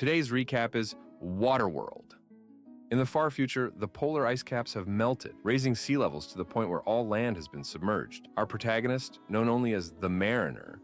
Today's recap is Waterworld. In the far future, the polar ice caps have melted, raising sea levels to the point where all land has been submerged. Our protagonist, known only as the Mariner,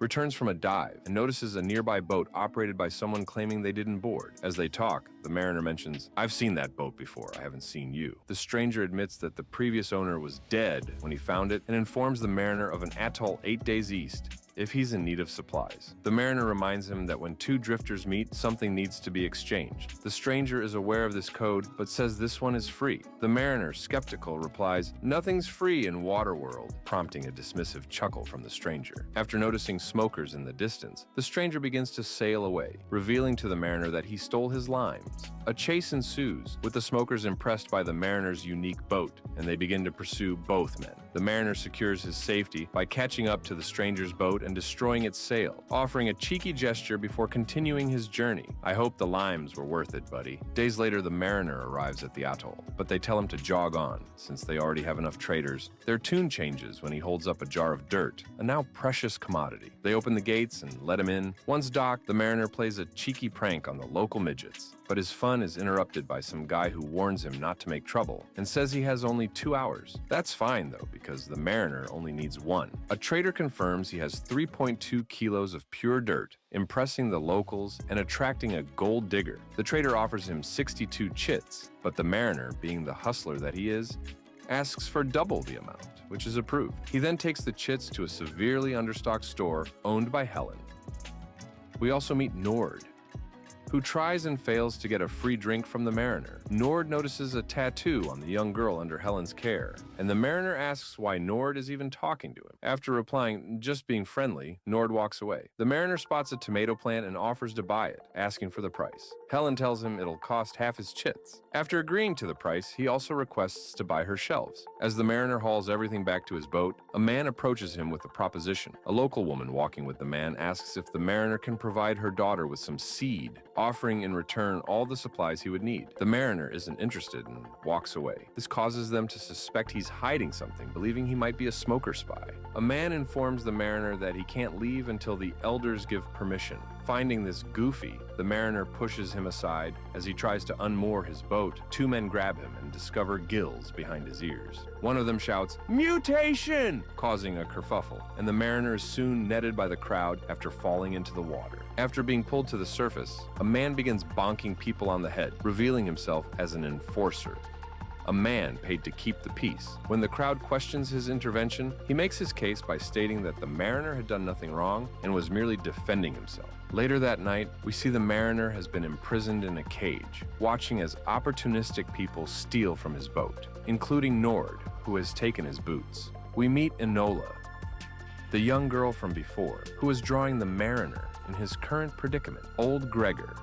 returns from a dive and notices a nearby boat operated by someone claiming they didn't board. As they talk, the Mariner mentions, "I've seen that boat before, I haven't seen you." The stranger admits that the previous owner was dead when he found it and informs the Mariner of an atoll 8 days east if he's in need of supplies. The Mariner reminds him that when two drifters meet, something needs to be exchanged. The stranger is aware of this code, but says this one is free. The Mariner, skeptical, replies, "Nothing's free in Waterworld," prompting a dismissive chuckle from the stranger. After noticing smokers in the distance, the stranger begins to sail away, revealing to the Mariner that he stole his limes. A chase ensues, with the smokers impressed by the Mariner's unique boat, and they begin to pursue both men. The Mariner secures his safety by catching up to the stranger's boat and destroying its sail, offering a cheeky gesture before continuing his journey. "I hope the limes were worth it, buddy." Days later, the Mariner arrives at the atoll, but they tell him to jog on, since they already have enough traders. Their tune changes when he holds up a jar of dirt, a now precious commodity. They open the gates and let him in. Once docked, the Mariner plays a cheeky prank on the local midgets, but his fun is interrupted by some guy who warns him not to make trouble and says he has only 2 hours. That's fine, though, because the Mariner only needs 1. A trader confirms he has 3.2 kilos of pure dirt, impressing the locals and attracting a gold digger. The trader offers him 62 chits, but the Mariner, being the hustler that he is, asks for double the amount, which is approved. He then takes the chits to a severely understocked store owned by Helen. We also meet Nord, who tries and fails to get a free drink from the Mariner. Nord notices a tattoo on the young girl under Helen's care, and the Mariner asks why Nord is even talking to him. After replying, "Just being friendly," Nord walks away. The Mariner spots a tomato plant and offers to buy it, asking for the price. Helen tells him it'll cost half his chits. After agreeing to the price, he also requests to buy her shelves. As the Mariner hauls everything back to his boat, a man approaches him with a proposition. A local woman walking with the man asks if the Mariner can provide her daughter with some seed, offering in return all the supplies he would need. The Mariner isn't interested and walks away. This causes them to suspect he's hiding something, believing he might be a smoker spy. A man informs the Mariner that he can't leave until the elders give permission. Finding this goofy, the Mariner pushes him aside. As he tries to unmoor his boat, 2 men grab him and discover gills behind his ears. One of them shouts, "Mutation!" causing a kerfuffle, and the Mariner is soon netted by the crowd after falling into the water. After being pulled to the surface, a man begins bonking people on the head, revealing himself as an enforcer, a man paid to keep the peace. When the crowd questions his intervention, he makes his case by stating that the Mariner had done nothing wrong and was merely defending himself. Later that night, we see the Mariner has been imprisoned in a cage, watching as opportunistic people steal from his boat, including Nord, who has taken his boots. We meet Enola, the young girl from before, who is drawing the Mariner in his current predicament. Old Gregor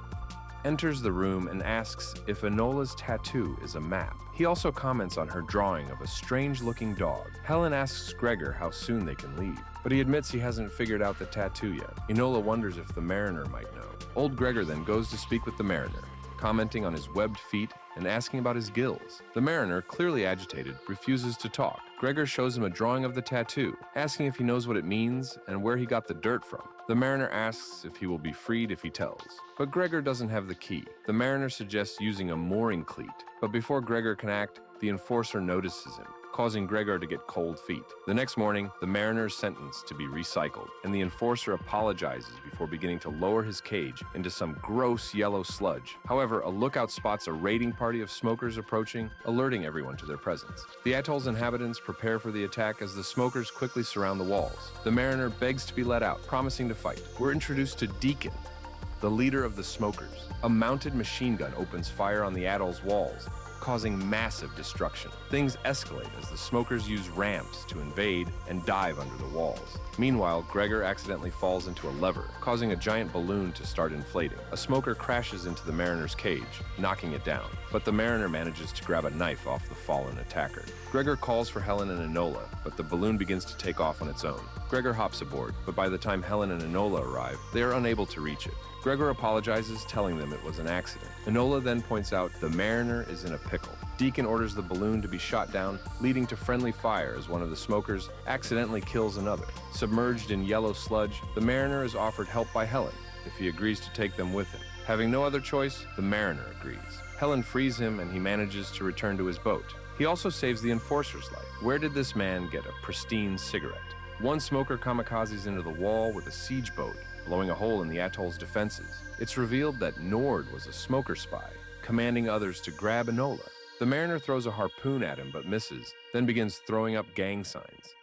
enters the room and asks if Enola's tattoo is a map. He also comments on her drawing of a strange-looking dog. Helen asks Gregor how soon they can leave, but he admits he hasn't figured out the tattoo yet. Enola wonders if the Mariner might know. Old Gregor then goes to speak with the Mariner, commenting on his webbed feet and asking about his gills. The Mariner, clearly agitated, refuses to talk. Gregor shows him a drawing of the tattoo, asking if he knows what it means and where he got the dirt from. The Mariner asks if he will be freed if he tells, but Gregor doesn't have the key. The Mariner suggests using a mooring cleat, but before Gregor can act, the enforcer notices him, causing Gregor to get cold feet. The next morning, the Mariner is sentenced to be recycled, and the enforcer apologizes before beginning to lower his cage into some gross yellow sludge. However, a lookout spots a raiding party of smokers approaching, alerting everyone to their presence. The atoll's inhabitants prepare for the attack as the smokers quickly surround the walls. The Mariner begs to be let out, promising to fight. We're introduced to Deacon, the leader of the smokers. A mounted machine gun opens fire on the atoll's walls, causing massive destruction. Things escalate as the smokers use ramps to invade and dive under the walls. Meanwhile, Gregor accidentally falls into a lever, causing a giant balloon to start inflating. A smoker crashes into the Mariner's cage, knocking it down, but the Mariner manages to grab a knife off the fallen attacker. Gregor calls for Helen and Enola, but the balloon begins to take off on its own. Gregor hops aboard, but by the time Helen and Enola arrive, they are unable to reach it. Gregor apologizes, telling them it was an accident. Enola then points out the Mariner is in a pickle. Deacon orders the balloon to be shot down, leading to friendly fire as one of the smokers accidentally kills another. Submerged in yellow sludge, the Mariner is offered help by Helen if he agrees to take them with him. Having no other choice, the mariner agrees. Helen frees him and he manages to return to his boat. He also saves the enforcer's life. Where did this man get a pristine cigarette? One smoker kamikazes into the wall with a siege boat, blowing a hole in the atoll's defenses. It's revealed that Nord was a smoker spy, commanding others to grab Enola. The mariner throws a harpoon at him but misses, then begins throwing up gang signs.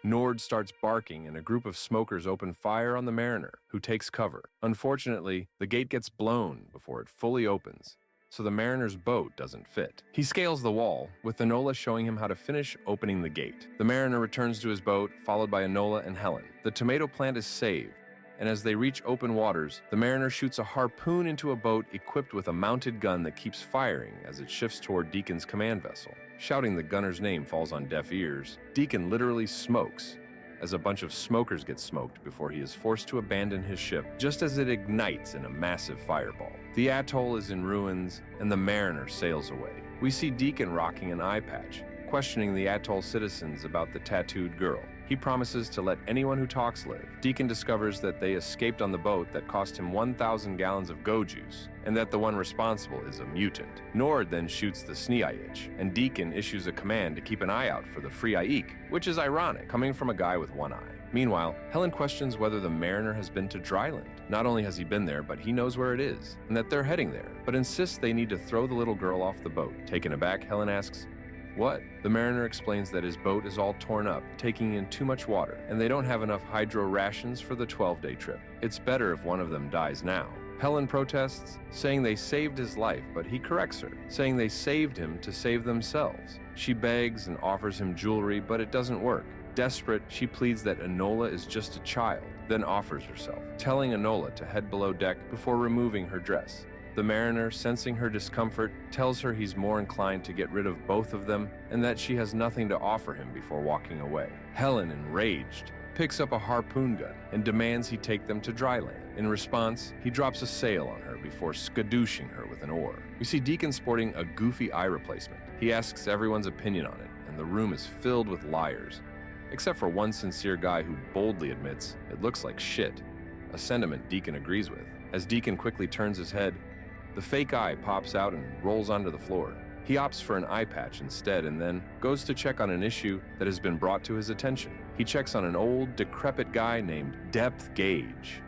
Nord starts barking and a group of smokers open fire on the mariner, who takes cover. Unfortunately, the gate gets blown before it fully opens, so the mariner's boat doesn't fit. He scales the wall, with Enola showing him how to finish opening the gate. The mariner returns to his boat, followed by Enola and Helen. The tomato plant is saved, and as they reach open waters, the mariner shoots a harpoon into a boat equipped with a mounted gun that keeps firing as it shifts toward Deacon's command vessel. Shouting the gunner's name falls on deaf ears. Deacon literally smokes, as a bunch of smokers get smoked before he is forced to abandon his ship just as it ignites in a massive fireball. The atoll is in ruins, and the mariner sails away. We see Deacon rocking an eye patch, questioning the atoll citizens about the tattooed girl. He promises to let anyone who talks live. Deacon discovers that they escaped on the boat that cost him 1,000 gallons of go juice, and that the one responsible is a mutant. Nord then shoots the Sneaich, and Deacon issues a command to keep an eye out for the Free Aik, which is ironic, coming from a guy with one eye. Meanwhile, Helen questions whether the mariner has been to Dryland. Not only has he been there, but he knows where it is, and that they're heading there, but insists they need to throw the little girl off the boat. Taken aback, Helen asks, "What?" The mariner explains that his boat is all torn up, taking in too much water, and they don't have enough hydro rations for the 12-day trip. It's better if one of them dies now. Helen protests, saying they saved his life, but he corrects her, saying they saved him to save themselves. She begs and offers him jewelry, but it doesn't work. Desperate, she pleads that Enola is just a child, then offers herself, telling Enola to head below deck before removing her dress. The mariner, sensing her discomfort, tells her he's more inclined to get rid of both of them and that she has nothing to offer him before walking away. Helen, enraged, picks up a harpoon gun and demands he take them to Dryland. In response, he drops a sail on her before skadooshing her with an oar. We see Deacon sporting a goofy eye replacement. He asks everyone's opinion on it, and the room is filled with liars, except for one sincere guy who boldly admits it looks like shit, a sentiment Deacon agrees with. As Deacon quickly turns his head, the fake eye pops out and rolls onto the floor. He opts for an eye patch instead and then goes to check on an issue that has been brought to his attention. He checks on an old, decrepit guy named Depth Gauge,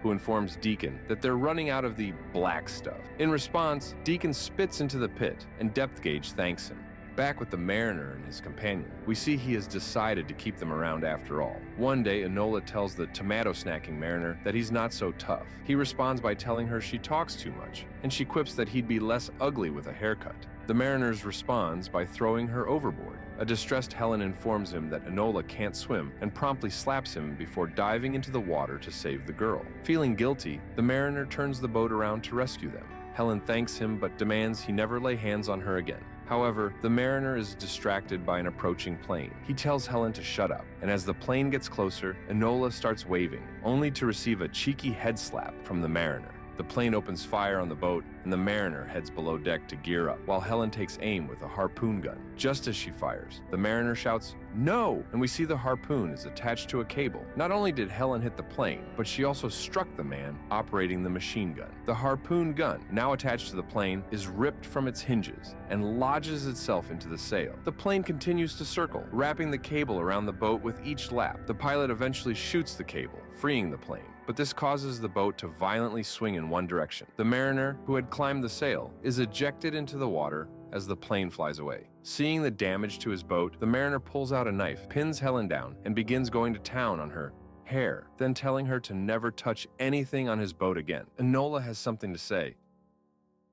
who informs Deacon that they're running out of the black stuff. In response, Deacon spits into the pit, and Depth Gauge thanks him. Back with the mariner and his companion, we see he has decided to keep them around after all. One day, Enola tells the tomato-snacking mariner that he's not so tough. He responds by telling her she talks too much, and she quips that he'd be less ugly with a haircut. The mariner responds by throwing her overboard. A distressed Helen informs him that Enola can't swim and promptly slaps him before diving into the water to save the girl. Feeling guilty, the mariner turns the boat around to rescue them. Helen thanks him but demands he never lay hands on her again. However, the mariner is distracted by an approaching plane. He tells Helen to shut up, and as the plane gets closer, Enola starts waving, only to receive a cheeky head slap from the mariner. The plane opens fire on the boat, and the mariner heads below deck to gear up, while Helen takes aim with a harpoon gun. Just as she fires, the mariner shouts, "No!" and we see the harpoon is attached to a cable. Not only did Helen hit the plane, but she also struck the man operating the machine gun. The harpoon gun, now attached to the plane, is ripped from its hinges and lodges itself into the sail. The plane continues to circle, wrapping the cable around the boat with each lap. The pilot eventually shoots the cable, freeing the plane, but this causes the boat to violently swing in one direction. The mariner, who had climbed the sail, is ejected into the water as the plane flies away. Seeing the damage to his boat, the mariner pulls out a knife, pins Helen down, and begins going to town on her hair, then telling her to never touch anything on his boat again. Enola has something to say.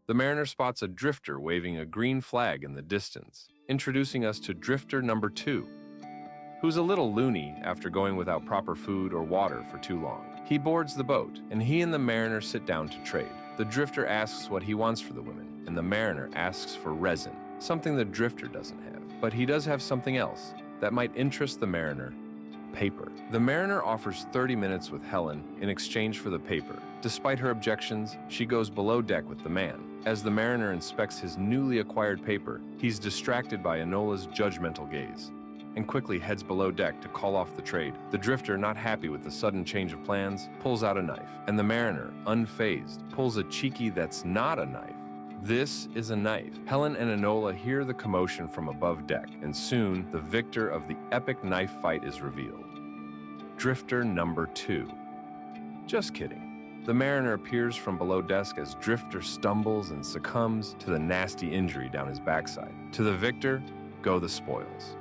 The mariner spots a drifter waving a green flag in the distance, introducing us to drifter number 2, who's a little loony after going without proper food or water for too long. He boards the boat, and he and the mariner sit down to trade. The drifter asks what he wants for the women, and the mariner asks for resin, something the drifter doesn't have. But he does have something else that might interest the mariner: paper. The mariner offers 30 minutes with Helen in exchange for the paper. Despite her objections, she goes below deck with the man. As the mariner inspects his newly acquired paper, he's distracted by Enola's judgmental gaze. and quickly heads below deck to call off the trade. The drifter, not happy with the sudden change of plans, pulls out a knife, and the mariner, unfazed, pulls a cheeky that's not a knife. This is a knife. Helen and Enola hear the commotion from above deck, and soon the victor of the epic knife fight is revealed. Drifter number 2. Just kidding. The mariner appears from below deck as Drifter stumbles and succumbs to the nasty injury down his backside. To the victor, go the spoils.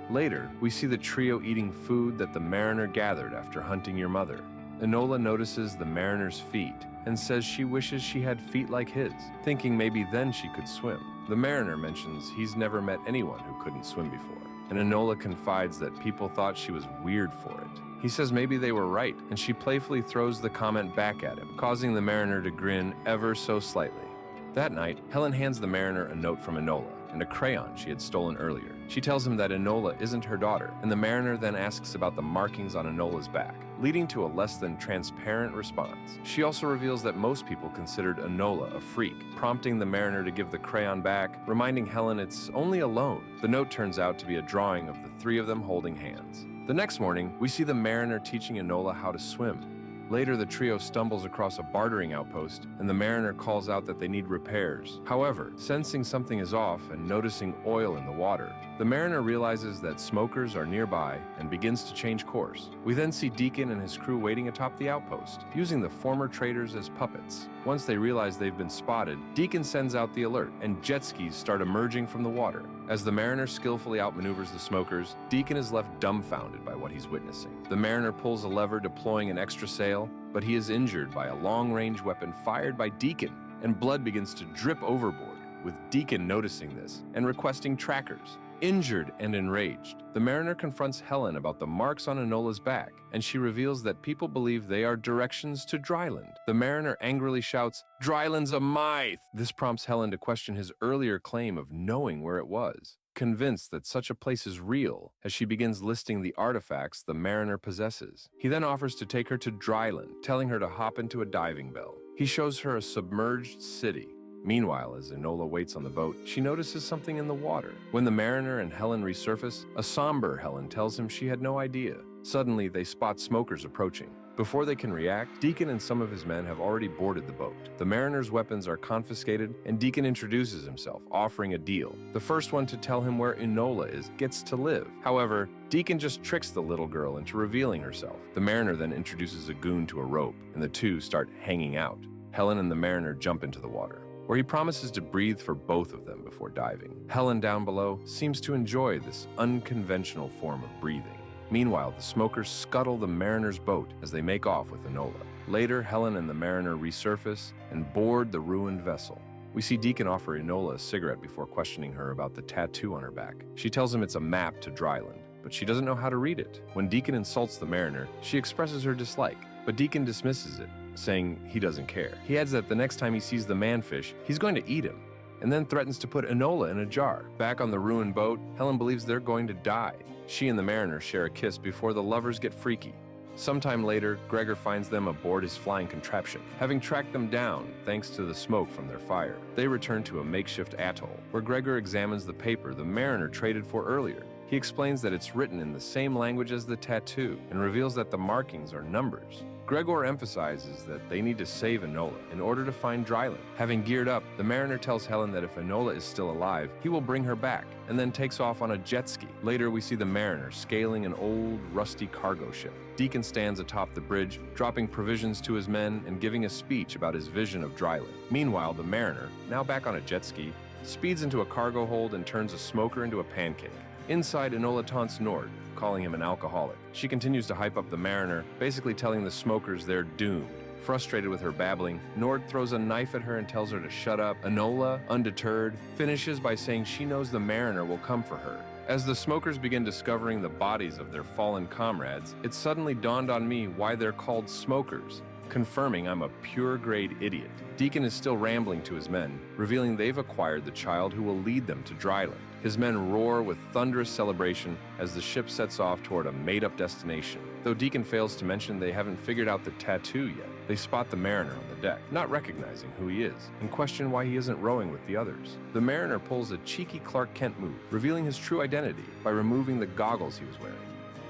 Later, we see the trio eating food that the mariner gathered after hunting your mother. Enola notices the mariner's feet and says she wishes she had feet like his, thinking maybe then she could swim. The mariner mentions he's never met anyone who couldn't swim before, and Enola confides that people thought she was weird for it. He says maybe they were right, and she playfully throws the comment back at him, causing the mariner to grin ever so slightly. That night, Helen hands the mariner a note from Enola and a crayon she had stolen earlier. She tells him that Enola isn't her daughter, and the mariner then asks about the markings on Enola's back, leading to a less than transparent response. She also reveals that most people considered Enola a freak, prompting the mariner to give the crayon back, reminding Helen it's only a loan. The note turns out to be a drawing of the three of them holding hands. The next morning, we see the mariner teaching Enola how to swim. Later, the trio stumbles across a bartering outpost, and the mariner calls out that they need repairs. However, sensing something is off and noticing oil in the water, the mariner realizes that smokers are nearby and begins to change course. We then see Deacon and his crew waiting atop the outpost, using the former traders as puppets. Once they realize they've been spotted, Deacon sends out the alert, and jet skis start emerging from the water. As the mariner skillfully outmaneuvers the smokers, Deacon is left dumbfounded by what he's witnessing. The mariner pulls a lever deploying an extra sail, but he is injured by a long-range weapon fired by Deacon, and blood begins to drip overboard, with Deacon noticing this and requesting trackers. Injured and enraged, the mariner confronts Helen about the marks on Enola's back, and she reveals that people believe they are directions to Dryland. The mariner angrily shouts, "Dryland's a myth!" This prompts Helen to question his earlier claim of knowing where it was, convinced that such a place is real, as she begins listing the artifacts the mariner possesses. He then offers to take her to Dryland, telling her to hop into a diving bell. He shows her a submerged city. Meanwhile, as Enola waits on the boat, she notices something in the water. When the mariner and Helen resurface, a somber Helen tells him she had no idea. Suddenly, they spot smokers approaching. Before they can react, Deacon and some of his men have already boarded the boat. The mariner's weapons are confiscated, and Deacon introduces himself, offering a deal. The first one to tell him where Enola is gets to live. However, Deacon just tricks the little girl into revealing herself. The mariner then introduces a goon to a rope, and the two start hanging out. Helen and the mariner jump into the water, where he promises to breathe for both of them before diving. Helen down below seems to enjoy this unconventional form of breathing. Meanwhile, the smokers scuttle the mariner's boat as they make off with Enola. Later, Helen and the mariner resurface and board the ruined vessel. We see Deacon offer Enola a cigarette before questioning her about the tattoo on her back. She tells him it's a map to Dryland, but she doesn't know how to read it. When Deacon insults the mariner, she expresses her dislike, but Deacon dismisses it, saying he doesn't care. He adds that the next time he sees the manfish, he's going to eat him, and then threatens to put Enola in a jar. Back on the ruined boat, Helen believes they're going to die. She and the mariner share a kiss before the lovers get freaky. Sometime later, Gregor finds them aboard his flying contraption, having tracked them down thanks to the smoke from their fire. They return to a makeshift atoll, where Gregor examines the paper the mariner traded for earlier. He explains that it's written in the same language as the tattoo, and reveals that the markings are numbers. Gregor emphasizes that they need to save Enola in order to find Dryland. Having geared up, the mariner tells Helen that if Enola is still alive, he will bring her back, and then takes off on a jet ski. Later, we see the mariner scaling an old, rusty cargo ship. Deacon stands atop the bridge, dropping provisions to his men and giving a speech about his vision of Dryland. Meanwhile, the mariner, now back on a jet ski, speeds into a cargo hold and turns a smoker into a pancake. Inside, Enola taunts Nord, calling him an alcoholic. She continues to hype up the mariner, basically telling the smokers they're doomed. Frustrated with her babbling, Nord throws a knife at her and tells her to shut up. Enola, undeterred, finishes by saying she knows the mariner will come for her. As the smokers begin discovering the bodies of their fallen comrades, it suddenly dawned on me why they're called smokers, confirming I'm a pure-grade idiot. Deacon is still rambling to his men, revealing they've acquired the child who will lead them to Dryland. His men roar with thunderous celebration as the ship sets off toward a made-up destination, though Deacon fails to mention they haven't figured out the tattoo yet. They spot the mariner on the deck, not recognizing who he is, and question why he isn't rowing with the others. The mariner pulls a cheeky Clark Kent move, revealing his true identity by removing the goggles he was wearing.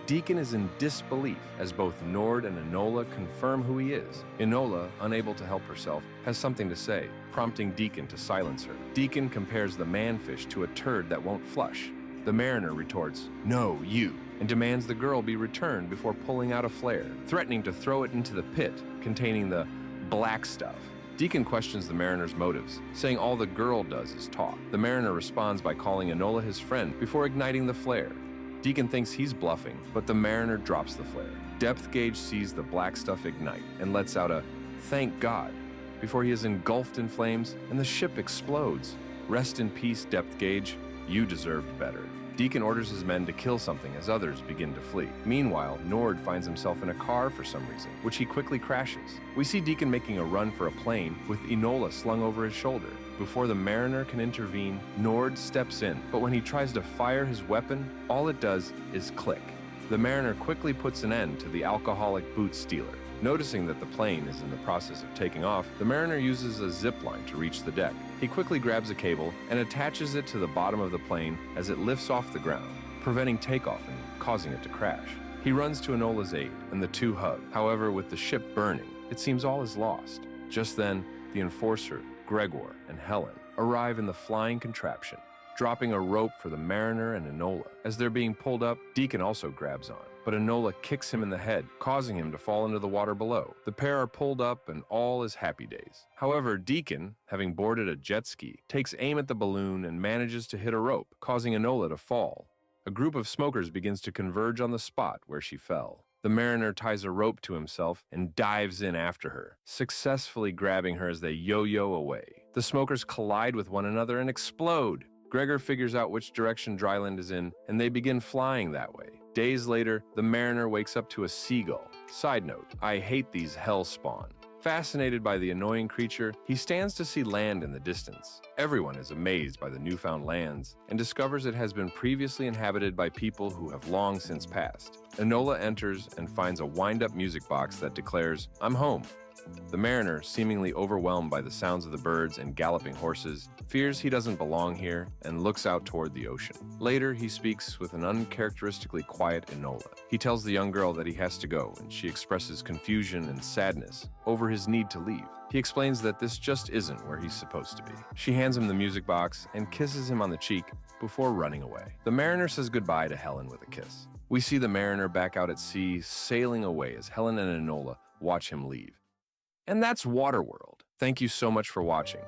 Deacon is in disbelief as both Nord and Enola confirm who he is. Enola, unable to help herself, has something to say, prompting Deacon to silence her. Deacon compares the manfish to a turd that won't flush. The mariner retorts, "No, you," and demands the girl be returned before pulling out a flare, threatening to throw it into the pit containing the black stuff. Deacon questions the mariner's motives, saying all the girl does is talk. The mariner responds by calling Enola his friend before igniting the flare. Deacon thinks he's bluffing, but the mariner drops the flare. Depth Gauge sees the black stuff ignite and lets out a "thank God" before he is engulfed in flames and the ship explodes. Rest in peace, Depth Gauge. You deserved better. Deacon orders his men to kill something as others begin to flee. Meanwhile, Nord finds himself in a car for some reason, which he quickly crashes. We see Deacon making a run for a plane with Enola slung over his shoulder. Before the mariner can intervene, Nord steps in, but when he tries to fire his weapon, all it does is click. The mariner quickly puts an end to the alcoholic boot stealer. Noticing that the plane is in the process of taking off, the mariner uses a zip line to reach the deck. He quickly grabs a cable and attaches it to the bottom of the plane as it lifts off the ground, preventing takeoff and causing it to crash. He runs to Enola's aid, and the two hug. However, with the ship burning, it seems all is lost. Just then, the enforcer, Gregor, and Helen arrive in the flying contraption, dropping a rope for the mariner and Enola. As they're being pulled up, Deacon also grabs on, but Enola kicks him in the head, causing him to fall into the water below. The pair are pulled up and all is happy days. However, Deacon, having boarded a jet ski, takes aim at the balloon and manages to hit a rope, causing Enola to fall. A group of smokers begins to converge on the spot where she fell. The mariner ties a rope to himself and dives in after her, successfully grabbing her as they yo-yo away. The smokers collide with one another and explode. Gregor figures out which direction Dryland is in, and they begin flying that way. Days later, the mariner wakes up to a seagull. Side note, I hate these hell spawn. Fascinated by the annoying creature, he stands to see land in the distance. Everyone is amazed by the newfound lands and discovers it has been previously inhabited by people who have long since passed. Enola enters and finds a wind-up music box that declares, "I'm home." The mariner, seemingly overwhelmed by the sounds of the birds and galloping horses, fears he doesn't belong here and looks out toward the ocean. Later, he speaks with an uncharacteristically quiet Enola. He tells the young girl that he has to go, and she expresses confusion and sadness over his need to leave. He explains that this just isn't where he's supposed to be. She hands him the music box and kisses him on the cheek before running away. The mariner says goodbye to Helen with a kiss. We see the mariner back out at sea, sailing away as Helen and Enola watch him leave. And that's Waterworld. Thank you so much for watching.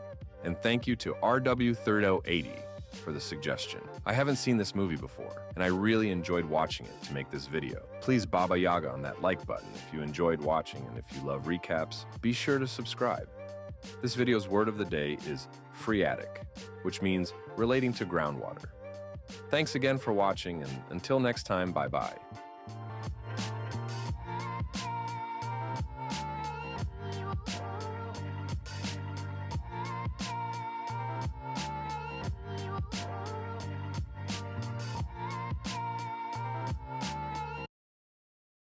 And thank you to RW3080 for the suggestion. I haven't seen this movie before, and I really enjoyed watching it to make this video. Please Baba Yaga on that like button if you enjoyed watching, and if you love recaps, be sure to subscribe. This video's word of the day is phreatic, which means relating to groundwater. Thanks again for watching, and until next time, bye-bye.